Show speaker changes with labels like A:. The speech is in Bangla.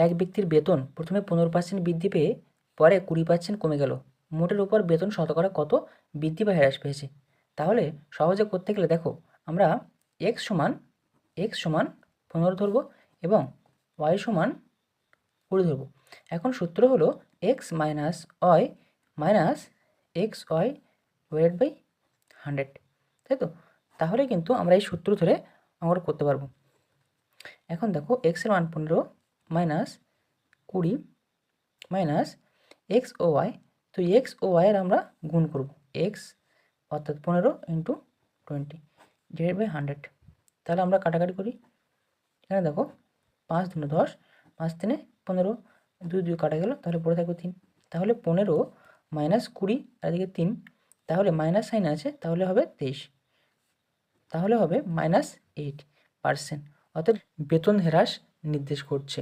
A: এক ব্যক্তির বেতন প্রথমে 15% বৃদ্ধি পেয়ে পরে 20% কমে গেল, মোটের উপর বেতন শতকরা কত বৃদ্ধি বা হ্রাস পেয়েছে? তাহলে সহজে করতে গেলে দেখো, আমরা এক্স সমান 15 ধরবো এবং ওয়াই সমান 20 ধরবো। এখন সূত্র হলো X minus Y minus X Y divided by 100, তাই তো? তাহলে কিন্তু আমরা এই সূত্র ধরে আমরা করতে পারবো। এখন দেখো এক্সের মান 15 মাইনাস 20 মাইনাস এক্স ও ওয়াই, তো এক্স ও ওয়াইয়ের আমরা গুণ করব, এক্স অর্থাৎ 15 ইন্টু 20 ডিভাইড বাই 100। তাহলে আমরা কাটাকাটি করি। এখানে দেখো 5 দুগুণে 10, 5 তিনে 15, 2 2 কাটা গেল, তাহলে পড়ে থাকবে 3। তাহলে 15 মাইনাস 20 আর এদিকে 3, তাহলে মাইনাস সাইন আছে, তাহলে হবে 23, তাহলে হবে -8%, অর্থাৎ বেতন হ্রাস নির্দেশ করছে।